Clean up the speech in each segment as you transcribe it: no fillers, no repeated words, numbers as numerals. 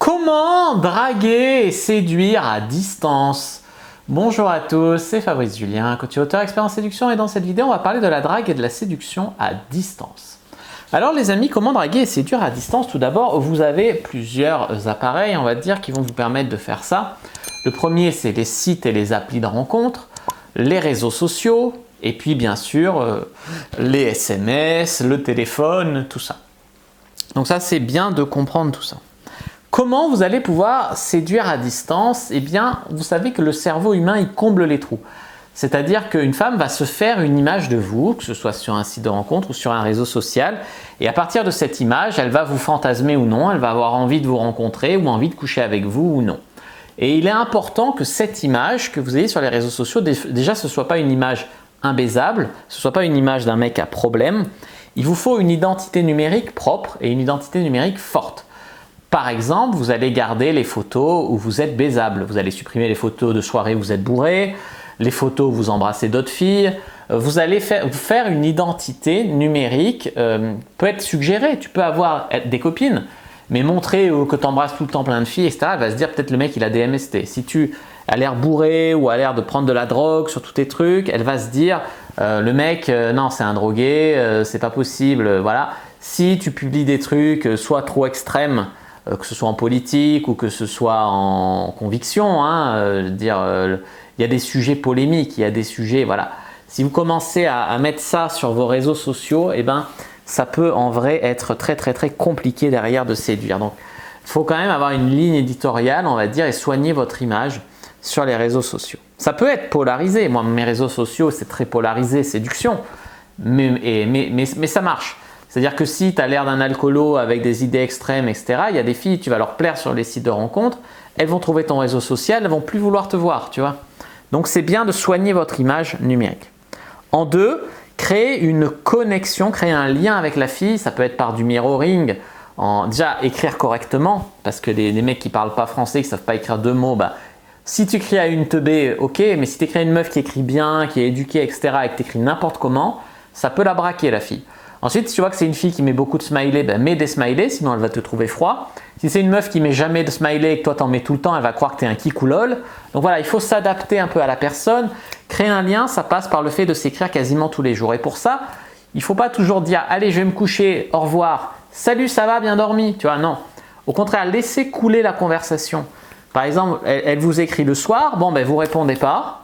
Comment draguer et séduire à distance? Bonjour à tous, c'est Fabrice Julien, coach et auteur expert en séduction, et dans cette vidéo on va parler de la drague et de la séduction à distance. Alors les amis, comment draguer et séduire à distance? Tout d'abord, vous avez plusieurs appareils, on va dire, qui vont vous permettre de faire ça. Le premier, c'est les sites et les applis de rencontres, les réseaux sociaux, et puis bien sûr les SMS, le téléphone, tout ça. Donc ça, c'est bien de comprendre tout ça. Comment vous allez pouvoir séduire à distance? Eh bien, vous savez que le cerveau humain, il comble les trous. C'est-à-dire qu'une femme va se faire une image de vous, que ce soit sur un site de rencontre ou sur un réseau social, et à partir de cette image, elle va vous fantasmer ou non, elle va avoir envie de vous rencontrer ou envie de coucher avec vous ou non. Et il est important que cette image que vous ayez sur les réseaux sociaux, déjà ce ne soit pas une image imbaisable, ce ne soit pas une image d'un mec à problème. Il vous faut une identité numérique propre et une identité numérique forte. Par exemple, vous allez garder les photos où vous êtes baisable. Vous allez supprimer les photos de soirée où vous êtes bourré, les photos où vous embrassez d'autres filles. Vous allez faire une identité numérique, peut être suggérée. Tu peux avoir des copines, mais montrer que tu embrasses tout le temps plein de filles, etc. Elle va se dire peut-être le mec il a des MST. Si tu as l'air bourré ou a l'air de prendre de la drogue sur tous tes trucs, elle va se dire le mec, non c'est un drogué, c'est pas possible. Voilà. Si tu publies des trucs soit trop extrêmes, que ce soit en politique ou que ce soit en conviction, il y a des sujets polémiques, il y a des sujets, voilà. Si vous commencez à mettre ça sur vos réseaux sociaux, eh ben, ça peut en vrai être très compliqué derrière de séduire. Donc, il faut quand même avoir une ligne éditoriale, on va dire, et soigner votre image sur les réseaux sociaux. Ça peut être polarisé. Moi, mes réseaux sociaux, c'est très polarisé, séduction, mais ça marche. C'est-à-dire que si tu as l'air d'un alcoolo avec des idées extrêmes, etc., il y a des filles, tu vas leur plaire sur les sites de rencontres, elles vont trouver ton réseau social, elles vont plus vouloir te voir, tu vois. Donc c'est bien de soigner votre image numérique. En deux, créer une connexion, créer un lien avec la fille, ça peut être par du mirroring, déjà écrire correctement, parce que les mecs qui ne parlent pas français, qui ne savent pas écrire deux mots, si tu écris à une teubée, ok, mais si tu écris à une meuf qui écrit bien, qui est éduquée, etc., et que tu écris n'importe comment, ça peut la braquer la fille. Ensuite, si tu vois que c'est une fille qui met beaucoup de smileys, mets des smileys, sinon elle va te trouver froid. Si c'est une meuf qui met jamais de smileys et que toi t'en mets tout le temps, elle va croire que tu es un kikoulol. Donc voilà, il faut s'adapter un peu à la personne. Créer un lien, ça passe par le fait de s'écrire quasiment tous les jours. Et pour ça, il ne faut pas toujours dire « Allez, je vais me coucher, au revoir, salut, ça va, bien dormi ?» Tu vois, non. Au contraire, laissez couler la conversation. Par exemple, elle vous écrit le soir, vous ne répondez pas.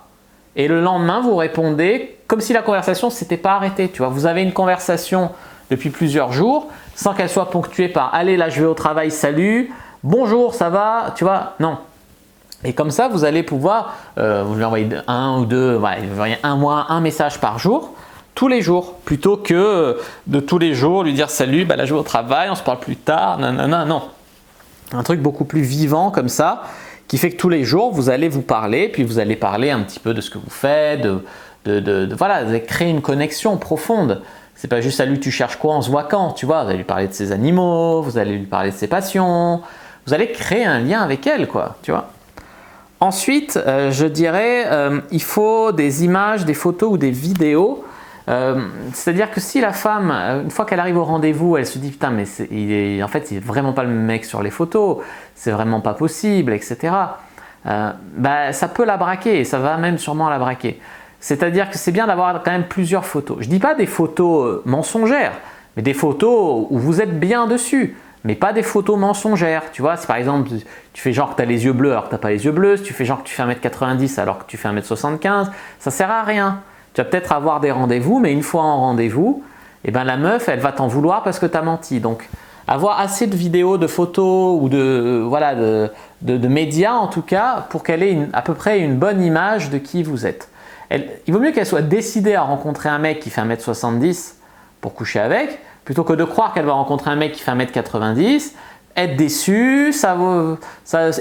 Et le lendemain, vous répondez comme si la conversation ne s'était pas arrêtée. Tu vois, vous avez une conversation depuis plusieurs jours sans qu'elle soit ponctuée par « Allez, là, je vais au travail, salut, bonjour, ça va ?» Tu vois, non. Et comme ça, vous allez pouvoir, vous lui envoyez un ou deux, vous envoyez un message par jour, tous les jours, plutôt que de tous les jours lui dire « Salut, là, je vais au travail, on se parle plus tard, non. » Un truc beaucoup plus vivant comme ça, qui fait que tous les jours, vous allez vous parler, puis vous allez parler un petit peu de ce que vous faites, voilà, vous allez créer une connexion profonde. C'est pas juste « Salut, tu cherches quoi, on se voit quand ?» Tu vois, vous allez lui parler de ses animaux, vous allez lui parler de ses passions, vous allez créer un lien avec elle, quoi, tu vois. Ensuite, je dirais, il faut des images, des photos ou des vidéos. C'est-à-dire que si la femme, une fois qu'elle arrive au rendez-vous, elle se dit « Putain, mais en fait, il n'est vraiment pas le même mec sur les photos, c'est vraiment pas possible, etc. » Ça peut la braquer et ça va même sûrement la braquer. C'est-à-dire que c'est bien d'avoir quand même plusieurs photos. Je ne dis pas des photos mensongères, mais des photos où vous êtes bien dessus, mais pas des photos mensongères. Tu vois, si par exemple, tu fais genre que tu as les yeux bleus alors que tu n'as pas les yeux bleus, si tu fais genre que tu fais 1m90 alors que tu fais 1m75, ça ne sert à rien. Tu vas peut-être avoir des rendez-vous, mais une fois en rendez-vous, la meuf, elle va t'en vouloir parce que tu as menti. Donc, avoir assez de vidéos, de photos ou de médias en tout cas pour qu'elle ait à peu près une bonne image de qui vous êtes. Il vaut mieux qu'elle soit décidée à rencontrer un mec qui fait 1m70 pour coucher avec, plutôt que de croire qu'elle va rencontrer un mec qui fait 1m90, être déçue,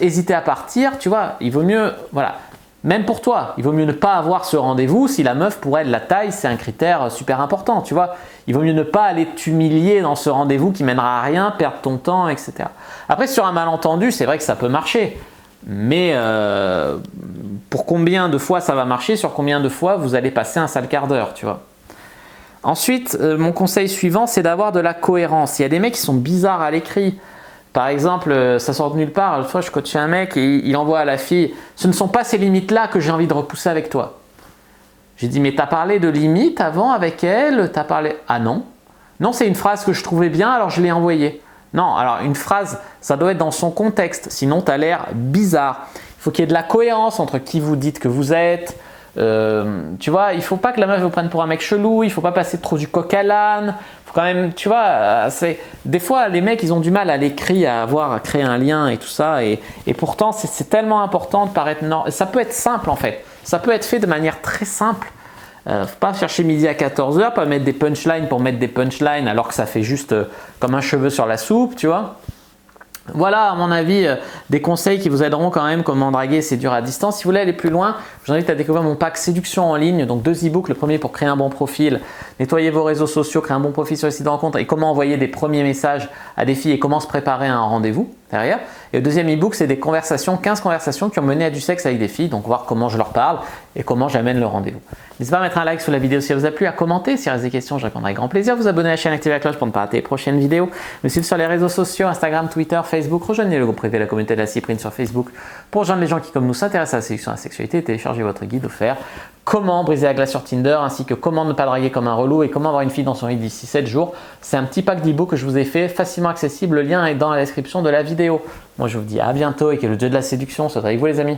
hésiter à partir, tu vois. Il vaut mieux, voilà. Même pour toi, il vaut mieux ne pas avoir ce rendez-vous si la meuf, pour elle, la taille, c'est un critère super important, tu vois. Il vaut mieux ne pas aller t'humilier dans ce rendez-vous qui mènera à rien, perdre ton temps, etc. Après, sur un malentendu, c'est vrai que ça peut marcher. Mais pour combien de fois ça va marcher, sur combien de fois vous allez passer un sale quart d'heure, tu vois. Ensuite, mon conseil suivant, c'est d'avoir de la cohérence. Il y a des mecs qui sont bizarres à l'écrit. Par exemple, ça sort de nulle part. L'autre fois, je coachais un mec et il envoie à la fille « Ce ne sont pas ces limites-là que j'ai envie de repousser avec toi. » J'ai dit « Mais tu as parlé de limites avant avec elle? T'as parlé… » Ah non. Non, c'est une phrase que je trouvais bien, alors je l'ai envoyée. Non, alors une phrase, ça doit être dans son contexte, sinon tu as l'air bizarre. Il faut qu'il y ait de la cohérence entre qui vous dites que vous êtes. Tu vois, il ne faut pas que la meuf vous prenne pour un mec chelou, il ne faut pas passer trop du coq à l'âne. Faut quand même, tu vois, des fois les mecs ils ont du mal à l'écrit, à créer un lien et tout ça. Et pourtant c'est tellement important de paraître normal. Ça peut être simple en fait, ça peut être fait de manière très simple. Faut pas chercher midi à 14h, pas mettre des punchlines pour mettre des punchlines alors que ça fait juste comme un cheveu sur la soupe, tu vois. Voilà, à mon avis, des conseils qui vous aideront quand même comment draguer et séduire à distance. Si vous voulez aller plus loin, je vous invite à découvrir mon pack séduction en ligne. Donc 2 e-books, le premier pour créer un bon profil, nettoyer vos réseaux sociaux, créer un bon profil sur les sites de rencontres et comment envoyer des premiers messages à des filles et comment se préparer à un rendez-vous derrière. Et le deuxième e-book, c'est des conversations, 15 conversations qui ont mené à du sexe avec des filles. Donc voir comment je leur parle et comment j'amène le rendez-vous. N'hésitez pas à mettre un like sur la vidéo si elle vous a plu, à commenter. Si il reste des questions, je répondrai avec grand plaisir. Vous abonner à la chaîne, activer la cloche pour ne pas rater les prochaines vidéos. Me suivre sur les réseaux sociaux, Instagram, Twitter, Facebook. Rejoignez le groupe privé de la communauté de la Cyprine sur Facebook pour rejoindre les gens qui, comme nous, s'intéressent à la séduction et à la sexualité et télécharger votre guide offert comment briser la glace sur Tinder ainsi que comment ne pas draguer comme un relou et comment avoir une fille dans son lit d'ici 7 jours. C'est un petit pack d'e-book que je vous ai fait facilement accessible. Le lien est dans la description de la vidéo. Moi, je vous dis à bientôt et que le dieu de la séduction soit avec vous les amis.